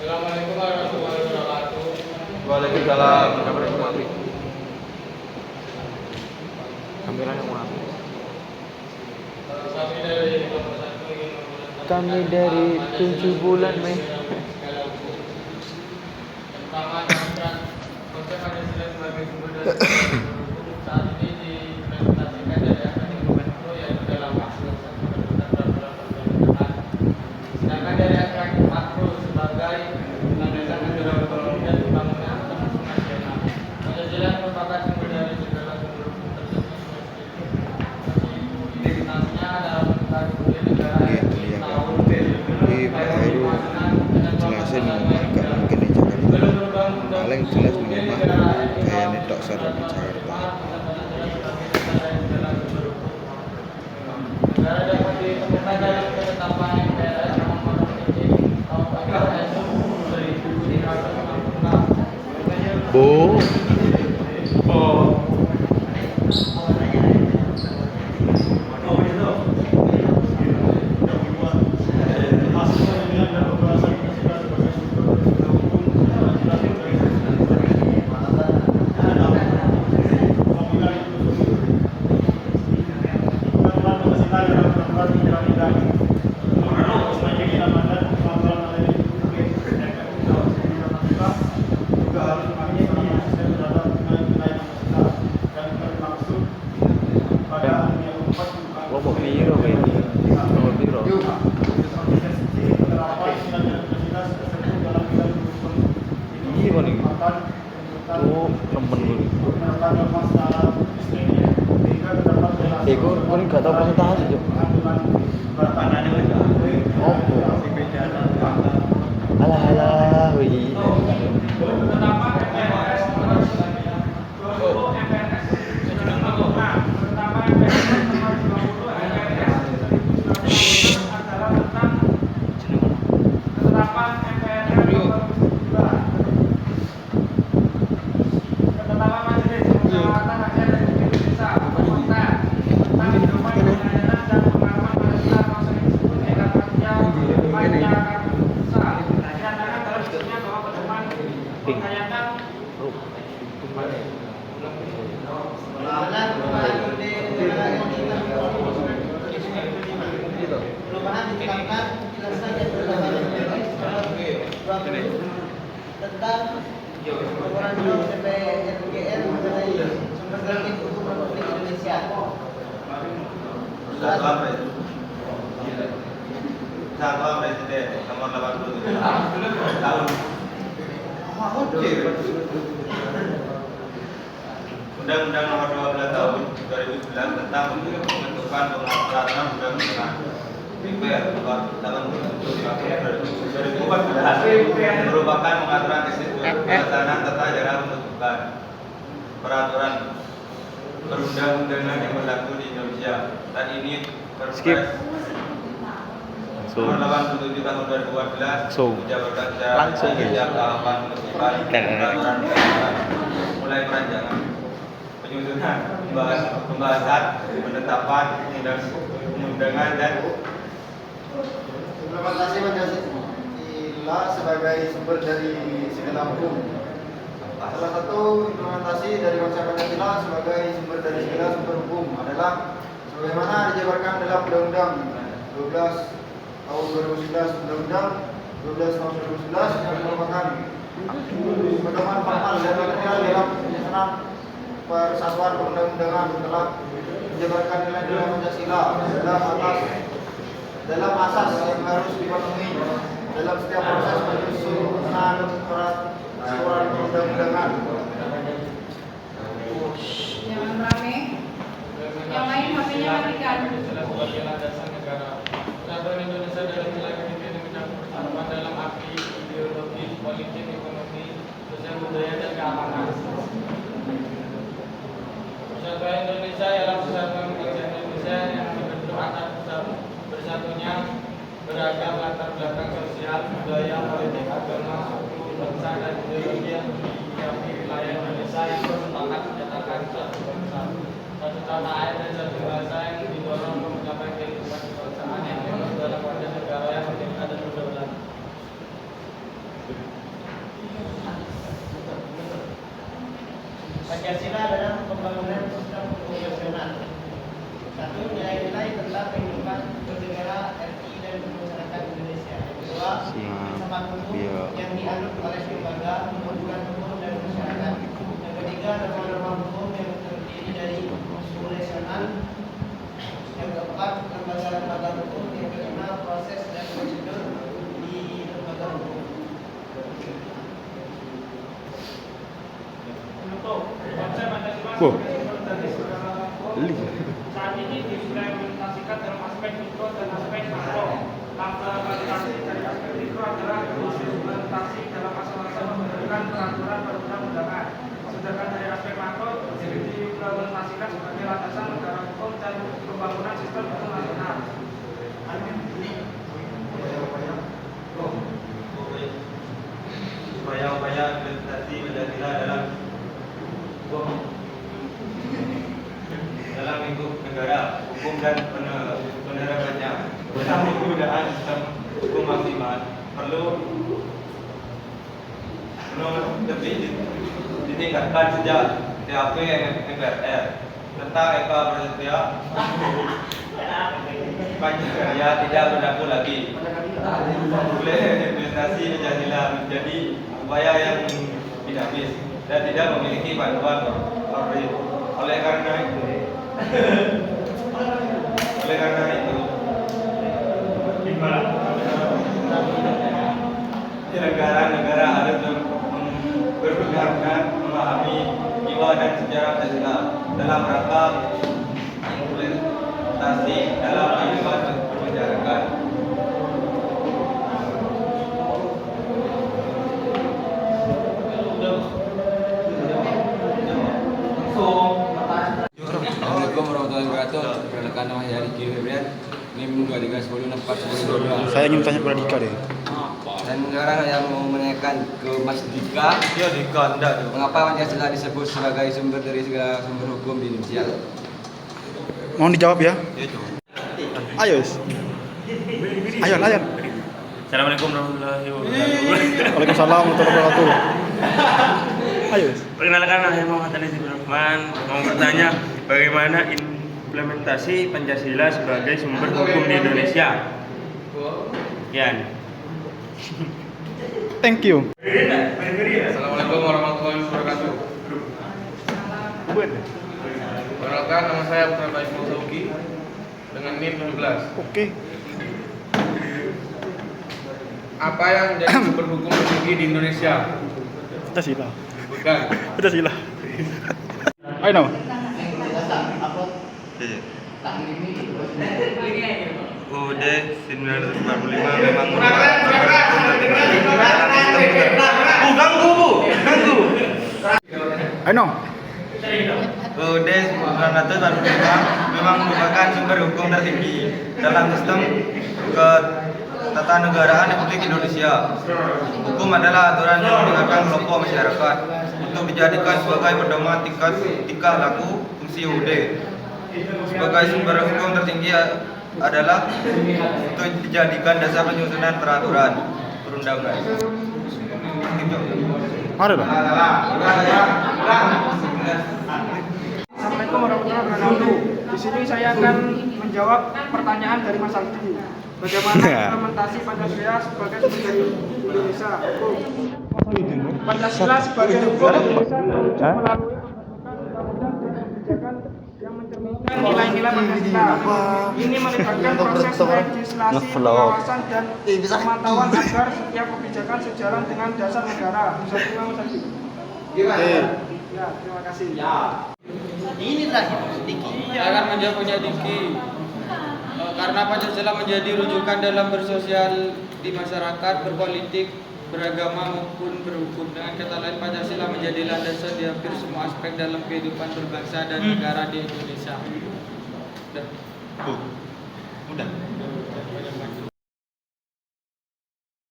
Assalamualaikum warahmatullahi wabarakatuh. Waalaikumsalam. Kameranya mau ambil. Kameranya mau ambil. Kami dari 7 bulan, Mei. Saat ini diimplementasikan dari Akademi Kemenko yaitu dalam aspek sedangkan dari aspek makro sebagai landasan negara otonomi dan pembangunan nasional. Pancasila merupakan sumber dari segala sumber identitasnya dalam kategori negara tahun jelasin ngomong gak mungkin di Jakarta paling jelas nih omah kayaknya tok seru di Jakarta. Negara dapat ditemukan dalam ketetapan MPR nomor 7 tahun 2056. Bu, Kelompok biru, Mei. Kelompok biru. Iya, Bang. Oh, temen gue. Gue gak tau presentasi, Cuk. Oh, alah, wih. Perubahan ditetapkan penjelasan dan tentang memorandum DPRGR mengenai sumber daya hukum Republik Indonesia. Satu Presiden nomor 87 tahun. Undang-Undang nomor 12 tahun 2009 tentang pembentukan peraturan undang-undangan DPR tahun 2014 merupakan pengaturan teknis pelaksanaan tata cara pembentukan peraturan perundang-undangan yang berlaku di Indonesia. Saat ini Perpres nomor 87 tahun 2014 dijabarkan secara tahapan penerbitan peraturan mulai perancangan, penyusunan, pembahasan, penetapan undang-undangan dan Implementasi Pancasila sebagai sumber dari segala hukum. Salah satu implementasi dari konsep Pancasila sebagai sumber dari segala sumber hukum adalah sebagaimana dijabarkan dalam Undang-Undang 12 tahun 2011, Undang-Undang 12 tahun 2011 yang merupakan pedoman formal dan material dalam penyusunan persatuan perundang-undangan telah menjabarkan nilai-nilai Pancasila dalam asas yang harus dipenuhi dalam setiap proses penyusunan peraturan perundang-undangan. Jangan rame. Yang lain HP-nya matikan. Sebagai landasan negara. Persatuan Indonesia dalam wilayah Indonesia bersama dalam arti ideologi, politik, ekonomi, sosial budaya dan keamanan. Persatuan Indonesia ialah persatuan bangsa Indonesia yang dibentuk atas bersatunya beragam latar belakang sosial, budaya, politik, agama, suku, bangsa dan ideologi yang diakui wilayah Indonesia yang bersepakat menyatakan satu bangsa, satu tanah air dan satu bahasa yang didorong untuk mencapai kehidupan kebangsaan yang dalam wadah negara yang merdeka dan berdaulat. Pancasila dalam pembangunan sistem hukum nasional. 1. Nilai-nilai tentang kehidupan bernegara RI dan masyarakat Indonesia. 2. Filsafat hukum yang dianut oleh lembaga pembentukan hukum dan masyarakat. Yang ketiga, norma-norma hukum yang terdiri dari usul nasional. Yang keempat, lembaga-lembaga hukum. Yang kelima, proses dan prosedur di lembaga hukum. Untuk konsep Pancasila sebagai sumber dari segala hukum saat ini diimplementasikan dalam aspek mikro dan aspek makro. Implementasi dari aspek mikro adalah implementasi dalam masa-masa pembentukan peraturan perundang-undangan. Sedangkan dari aspek makro diimplementasikan sebagai landasan negara hukum dan pembangunan sistem hukum nasional. Upaya-upaya implementasi Pancasila dalam lingkup negara, hukum dan penerapannya. Dalam penggunaan sistem hukum maksimal perlu lebih ditingkatkan sejak TAP MPR tentang Eka Prasetya Pancasila tidak berlaku lagi. Boleh implementasi Pancasila menjadi upaya yang dinamis dan tidak memiliki panduan konkret. Oleh karena itu, negara-negara harus berpegang memahami jiwa dan sejarah Pancasila dalam rangka implementasi dalam kehidupan bermasyarakat. Assalamualaikum warahmatullahi wabarakatuh. Perkenalkan nama saya Riki Febrian. NIM 23106412. Saya ingin tanya kepada Dika deh. Dan sekarang saya mau menanyakan ke Mas Dika. Ya, Dika, enggak tuh. Mengapa Pancasila disebut sebagai sumber dari segala sumber hukum di Indonesia? Mohon dijawab ya. Ya, coba. Ayo. Ayo. Assalamualaikum warahmatullahi wabarakatuh. Waalaikumsalam warahmatullahi wabarakatuh. Ayo. Perkenalkan, saya Muhammad Anis Rahman. Mau bertanya, bagaimana implementasi Pancasila sebagai sumber hukum di Indonesia? Yan. Thank you. Assalamualaikum warahmatullahi wabarakatuh. Perkenalkan, nama saya Putra Baik Mausauki dengan NIM 17. Oke. Apa yang menjadi sumber hukum tertinggi di Indonesia? Pancasila. Bukan. Pancasila. Ayo nama. UUD 1945 memang merupakan sumber hukum tertinggi dalam sistem ganggu. Ayo nom. UUD 1945 memang merupakan sumber hukum tertinggi dalam sistem ketatanegaraan Republik Indonesia. Hukum adalah aturan yang mendengarkan kelompok masyarakat untuk dijadikan sebagai pedoman tingkah laku fungsi UUD. Sebagai sumber hukum tertinggi adalah untuk dijadikan dasar penyusunan peraturan perundangan. Mari dong. Assalamualaikum warahmatullahi wabarakatuh. Di sini saya akan menjawab pertanyaan dari Mas Aldi. Bagaimana implementasi Pancasila sebagai sumber dari Indonesia? Pancasila sebagai hukum Indonesia melalui pembentukan undang-undang dan kebijakan yang mencerminkan nilai-nilai Pancasila. Ini melibatkan proses legislasi, pengawasan dan pemantauan agar setiap kebijakan sejalan dengan dasar negara. Satu Mas Aldi. Ya, terima kasih. Ini terakhir, Diki. Saya akan menjawabnya Diki. Karena Pancasila menjadi rujukan dalam bersosial di masyarakat, berpolitik, beragama maupun berhukum. Dengan kata lain, Pancasila menjadi landasan di hampir semua aspek dalam kehidupan berbangsa dan negara di Indonesia. Udah.